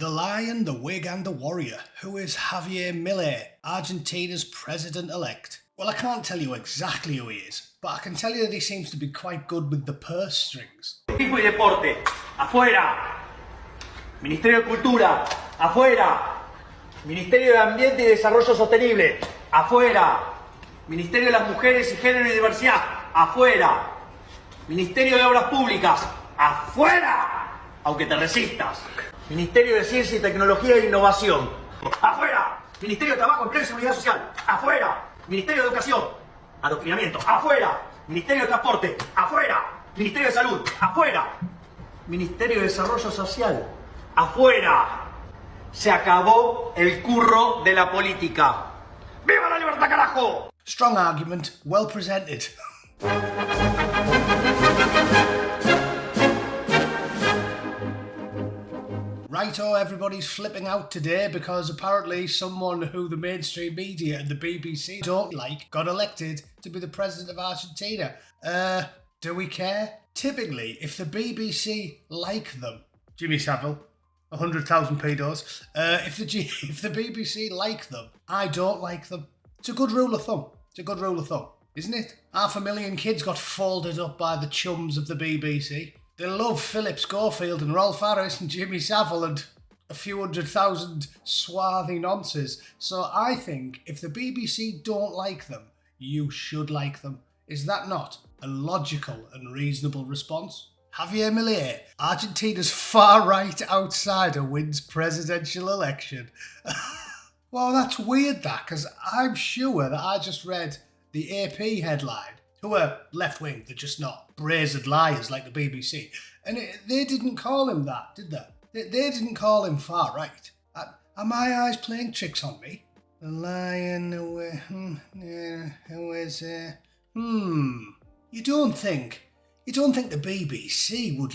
The Lion, the Wig and the Warrior. Who is Javier Milei, Argentina's president-elect? Well, I can't tell you exactly who he is, but I can tell you that he seems to be quite good with the purse strings. Turismo y Deporte, afuera. Ministerio de Cultura, afuera. Ministerio de Ambiente y Desarrollo Sostenible, afuera. Ministerio de las Mujeres y Género y Diversidad, afuera. Ministerio de Obras Públicas, afuera. Aunque te resistas. Ministerio de Ciencia y Tecnología e Innovación, afuera. Ministerio de Trabajo, Empleo y Seguridad Social, afuera. Ministerio de Educación, Adoctrinamiento, afuera. Ministerio de Transporte, afuera. Ministerio de Salud, afuera. Ministerio de Desarrollo Social, afuera. Se acabó el curro de la política. ¡Viva la libertad, carajo! Strong argument, well presented. Righto, everybody's flipping out today because apparently someone who the mainstream media and the BBC don't like got elected to be the president of Argentina. Do we care? Typically, if the BBC like them, Jimmy Savile, 100,000 pedos, if the BBC like them, I don't like them. It's a good rule of thumb. It's a good rule of thumb, isn't it? 500,000 kids got folded up by the chums of the BBC. They love Philip Schofield and Rolf Harris and Jimmy Savile and a few 100,000 swarthy nonces. So I think if the BBC don't like them, you should like them. Is that not a logical and reasonable response? Javier Milei, Argentina's far-right outsider, wins presidential election. Well, that's weird, that, because I'm sure that I just read the AP headline, who are left-wing, they're just not brazen liars like the BBC. And they didn't call him that, did they? They didn't call him far-right. Are my eyes playing tricks on me? The Lion, who is... You don't think the BBC would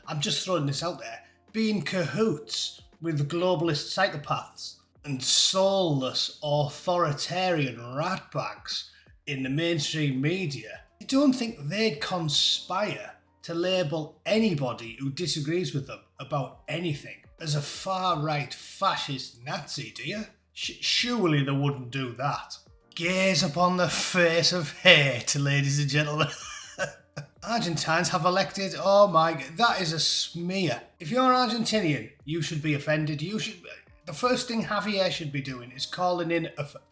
I'm just throwing this out there, be in cahoots with globalist psychopaths and soulless authoritarian ratbags in the mainstream media? You don't think they'd conspire to label anybody who disagrees with them about anything as a far-right fascist Nazi, do you? Surely they wouldn't do that. Gaze upon the face of hate, ladies and gentlemen. Argentines have elected, oh my God, that is a smear. If you're Argentinian, you should be offended. The first thing Javier should be doing is calling in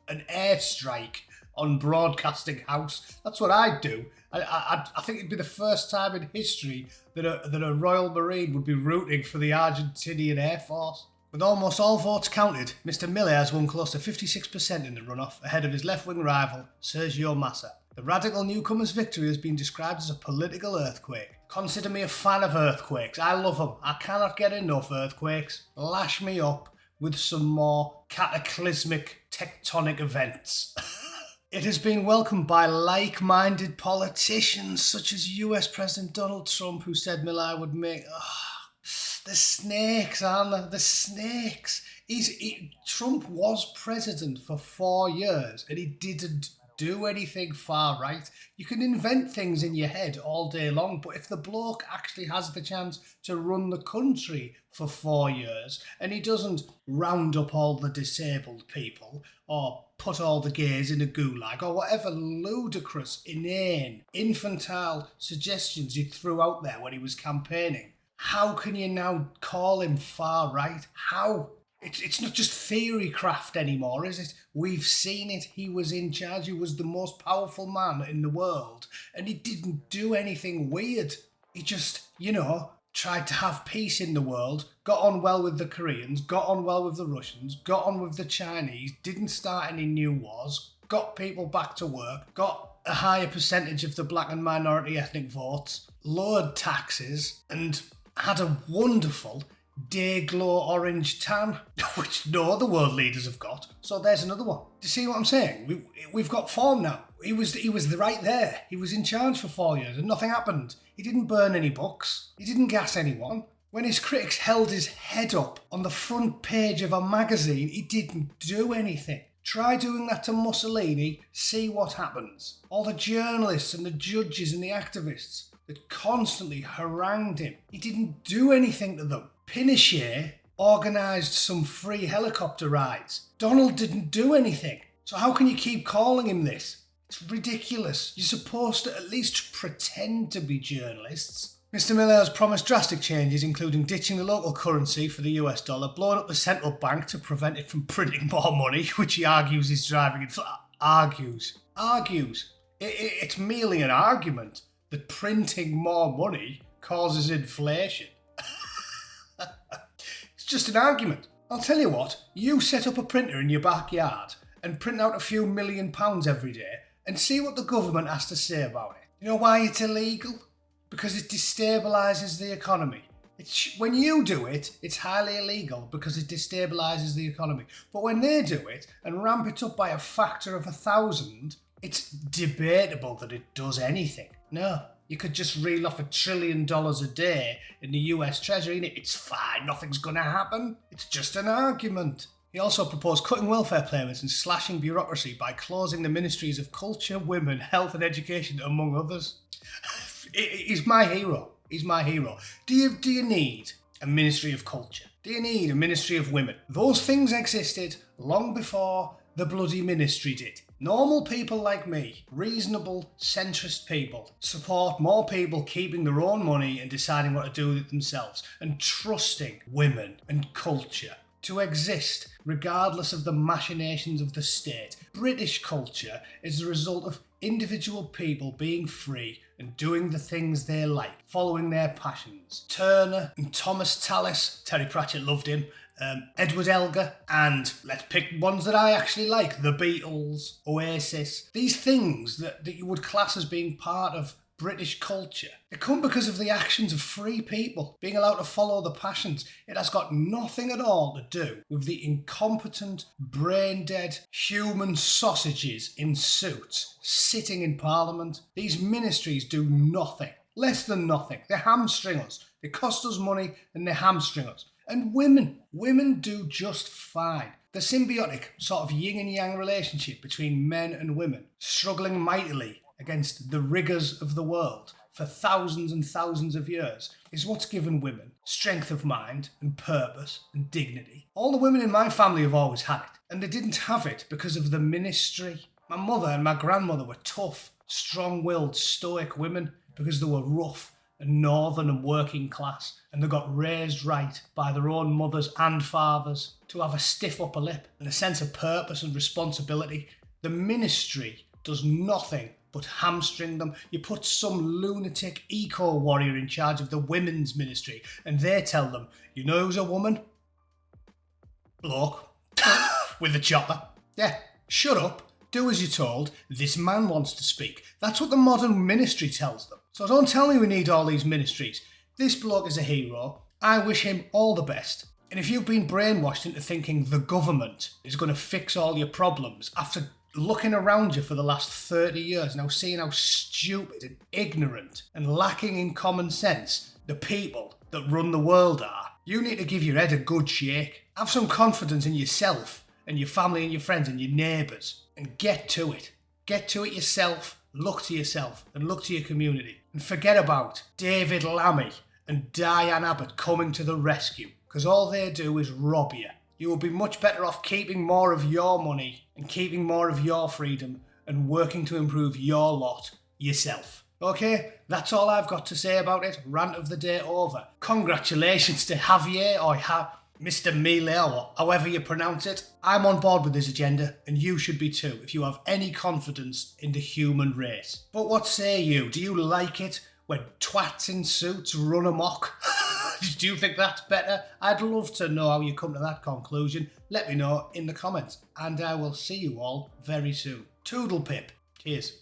an airstrike on Broadcasting House. That's what I'd do. I think it'd be the first time in history that a Royal Marine would be rooting for the Argentinian Air Force. With almost all votes counted, Mr. Milei has won close to 56% in the runoff, ahead of his left-wing rival, Sergio Massa. The radical newcomer's victory has been described as a political earthquake. Consider me a fan of earthquakes. I love them. I cannot get enough earthquakes. Lash me up with some more cataclysmic tectonic events. It has been welcomed by like-minded politicians such as US President Donald Trump, who said Milei would make... the snakes, aren't they? The snakes. Trump was president for 4 years and he didn't do anything far right. You can invent things in your head all day long, but if the bloke actually has the chance to run the country for 4 years and he doesn't round up all the disabled people or put all the gays in a gulag or whatever ludicrous, inane, infantile suggestions he threw out there when he was campaigning, how can you now call him far right? How? It's not just theory craft anymore, is it? We've seen it. He was in charge. He was the most powerful man in the world. And he didn't do anything weird. He just, tried to have peace in the world, got on well with the Koreans, got on well with the Russians, got on with the Chinese, didn't start any new wars, got people back to work, got a higher percentage of the black and minority ethnic votes, lowered taxes, and had a wonderful day-glow orange tan, which no other world leaders have got. So there's another one. Do you see what I'm saying? We've got form now. He was right there. He was in charge for 4 years and nothing happened. He didn't burn any books. He didn't gas anyone. When his critics held his head up on the front page of a magazine, he didn't do anything. Try doing that to Mussolini, see what happens. All the journalists and the judges and the activists that constantly harangued him. He didn't do anything to them. Pinochet organised some free helicopter rides. Donald didn't do anything. So how can you keep calling him this? It's ridiculous. You're supposed to at least pretend to be journalists. Mr. Milei has promised drastic changes, including ditching the local currency for the US dollar, blowing up the central bank to prevent it from printing more money, which he argues is driving inflation. Argues. It's merely an argument that printing more money causes inflation. It's just an argument. I'll tell you what, you set up a printer in your backyard and print out a few £1,000,000 every day and see what the government has to say about it. You know why it's illegal? Because it destabilises the economy. When you do it, it's highly illegal because it destabilises the economy. But when they do it and ramp it up by a factor of 1,000, it's debatable that it does anything. No, you could just reel off $1 trillion a day in the US Treasury and it's fine, nothing's going to happen. It's just an argument. He also proposed cutting welfare payments and slashing bureaucracy by closing the ministries of culture, women, health and education, among others. He's my hero. He's my hero. Do you need a ministry of culture? Do you need a ministry of women? Those things existed long before the bloody ministry did. Normal people like me, reasonable, centrist people, support more people keeping their own money and deciding what to do with it themselves and trusting women and culture to exist regardless of the machinations of the state. British culture is the result of individual people being free and doing the things they like, following their passions. Turner and Thomas Tallis, Terry Pratchett loved him, Edward Elgar, and let's pick ones that I actually like, the Beatles, Oasis. These things that you would class as being part of British culture, they come because of the actions of free people being allowed to follow the passions. It has got nothing at all to do with the incompetent, brain-dead human sausages in suits sitting in Parliament. These ministries do nothing, less than nothing. They hamstring us. They cost us money and they hamstring us. And women do just fine. The symbiotic sort of yin and yang relationship between men and women, struggling mightily against the rigours of the world for thousands and thousands of years, is what's given women strength of mind and purpose and dignity. All the women in my family have always had it, and they didn't have it because of the ministry. My mother and my grandmother were tough, strong-willed, stoic women because they were rough and northern and working class, and they got raised right by their own mothers and fathers to have a stiff upper lip and a sense of purpose and responsibility. The ministry does nothing but hamstring them. You put some lunatic eco-warrior in charge of the women's ministry and they tell them, you know who's a woman? Bloke. With a chopper. Yeah, shut up, do as you're told, this man wants to speak. That's what the modern ministry tells them. So don't tell me we need all these ministries. This bloke is a hero. I wish him all the best. And if you've been brainwashed into thinking the government is going to fix all your problems after looking around you for the last 30 years, now seeing how stupid and ignorant and lacking in common sense the people that run the world are, you need to give your head a good shake. Have some confidence in yourself and your family and your friends and your neighbours and get to it. Get to it yourself, look to yourself and look to your community. And forget about David Lammy and Diane Abbott coming to the rescue, because all they do is rob you. You will be much better off keeping more of your money and keeping more of your freedom and working to improve your lot yourself. Okay, that's all I've got to say about it. Rant of the day over. Congratulations to Javier or Mr. Milei, or however you pronounce it. I'm on board with this agenda and you should be too if you have any confidence in the human race. But what say you? Do you like it when twats in suits run amok? Do you think that's better? I'd love to know how you come to that conclusion. Let me know in the comments. And I will see you all very soon. Toodle pip. Cheers.